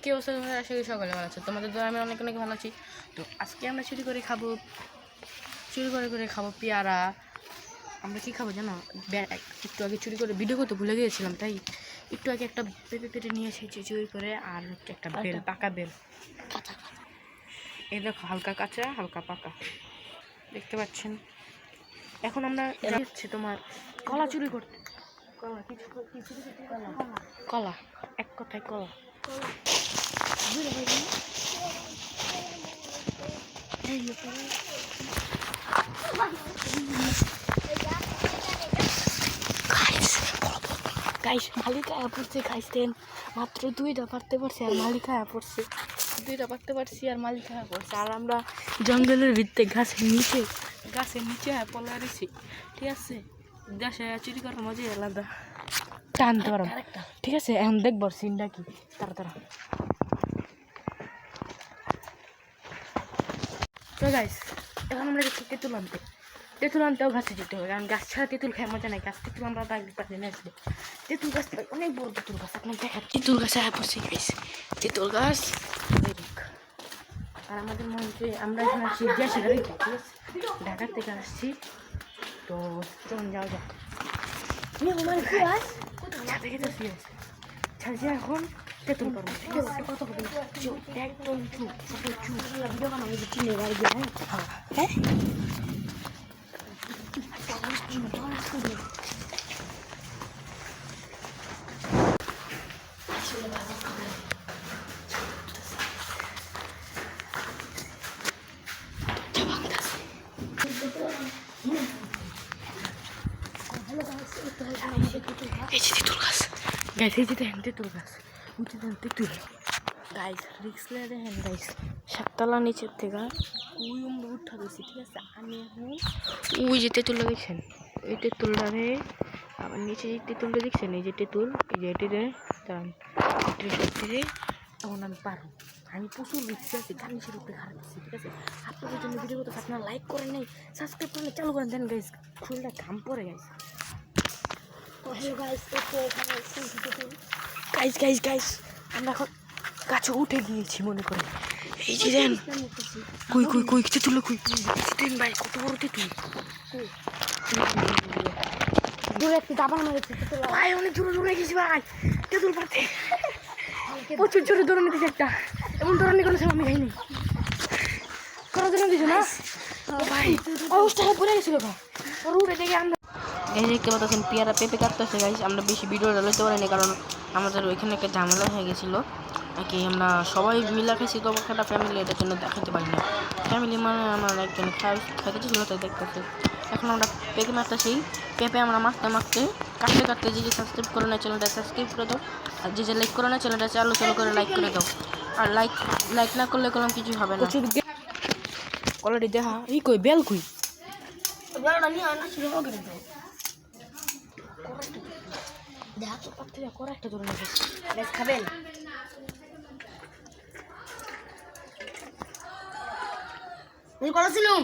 কি অবস্থা তোমাদের? আশা করি সকালে ভালো আছো। তোমাদের তো আমি অনেক অনেক ভালো আছি। তো আজকে আমরা চুরি করে খাবো পেয়ারা। আমরা কি খাবো জানো? একটু আগে চুরি করে ভিডিও করতে ভুলে গিয়েছিলাম, তাই একটু আগে একটা পেঁপে পেটে নিয়ে এসেছি চুরি করে, আর হচ্ছে একটা বেল, পাকা বেল। এই দেখো, হালকা কাঁচা হালকা পাকা, দেখতে পাচ্ছেন। এখন আমরা যাচ্ছি তোমার কলা চুরি করতে। কলা, এক কথায় কলা। গাইস, মালিক আয়া পড়ছে। খাইছেন মাত্র দুইটা পারতে পারছি, আর মালিক আয়া পড়ছে। দুইটা পারতে পারছি আর মালিক আয়া পড়ছে। আর আমরা জঙ্গলের ভিতরে গাছের নিচে পলা রয়েছি, ঠিক আছে। দেশে চুরি করার মজাই আলাদা, টান ধরো, ঠিক আছে। এখন দেখবো সিনটা কি। তারা তো গাইস, এখন আমরা দেখছি তেঁতুল আনতেও গাছে যেতে হবে, কারণ গাছ ছাড়া তেঁতুল খায় মজা নাই। গাছ তেঁতুল আমরা পারি না আসলে। তেঁতুল গাছ অনেক বড় তেঁতুল গাছ, আপনার দেখা তেঁতুল গাছে পড়ছে গাইস, তেঁতুল গাছ। আর আমাদের মধ্যে আমরা এখানে আসছি দেশের, ঠিক আছে, ঢাকার থেকে আসছি। তো চলুন যাওয়া যাক। ছাড়ছি এখন তেঁতুল পারবো, ঠিক আছে। একদম ভিডিও বানাবো চিনে বাড়ি গিয়ে। হ্যাঁ, এই যে তেঁতুল গাছ গাইস, এই যে দেখেন তেঁতুল গাছ, উঠে দেন তেঁতুল গাইস। রিক্স লে দেখেন গাইস, সাততলা নিচের থেকে ওই আমরা উঠা দিয়েছি, ঠিক আছে। আমি এখন ওই যে তেঁতুলটা দেখছেন, এই তেঁতুলটারে আবার নিচে যে তেঁতুলটা দেখছেন, এই যে তেঁতুল, এই যে এটিরে দাঁড়ান, এটির সত্যি তখন আমি পারবো। আমি প্রচুর রিক্স আছি, গানিসের উপরে খারাপ দিচ্ছি, ঠিক আছে। আপনাদের জন্য ভিডিও করতে আপনারা লাইক করেন নাই, সাবস্ক্রাইব করেন, চালু করেন দেন গাইস। শরীরটা ঘাম পড়ে গাইস। গাইস আমরা এখন গাছে উঠে গিয়েছি মনে করেন। এই যে দেন, কই তেঁতুল, দেন ভাই, কত বড় তেঁতুল। ভাই অনেক জোরে গেছি ভাই তেঁতুল পাড়তে, প্রচুর জোরে দৌড়ানি দিয়েছে একটা। এমন দৌড়ানি কোনো সময় আমি খাইনি। করার জন্য দিছো না ভাই, অবস্থা পড়ে গেছিল ভাই। ওর উঠে দেখে আমরা এই দেখতে পাচ্ছেন পেয়ারা পেঁপে কাটতেছে গাইস। আমরা বেশি ভিডিওটা লইতে পারিনি, কারণ আমাদের ওইখানে একটা ঝামেলা হয়ে গেছিলো আর কি। আমরা সবাই মিলা খাইছি, তো একটা ফ্যামিলি, এটার জন্য দেখাতে পারি না। ফ্যামিলি মানে আমার একজন খাইতেছিল, তাই দেখতেছে। এখন আমরা পেঁপে মারতেছি, পেঁপে আমরা মারতে কাটতে যে সাবস্ক্রাইব করে না চ্যানেলটা সাবস্ক্রাইব করে দাও, আর যে লাইক করে না চ্যানেলটা চালু করে লাইক করে দাও। আর লাইক না করলে কোনো কিছু হবে না। অলরেডি দেখা এই কই বেল কই করা একটা ধরে খাবেন। করেছিলাম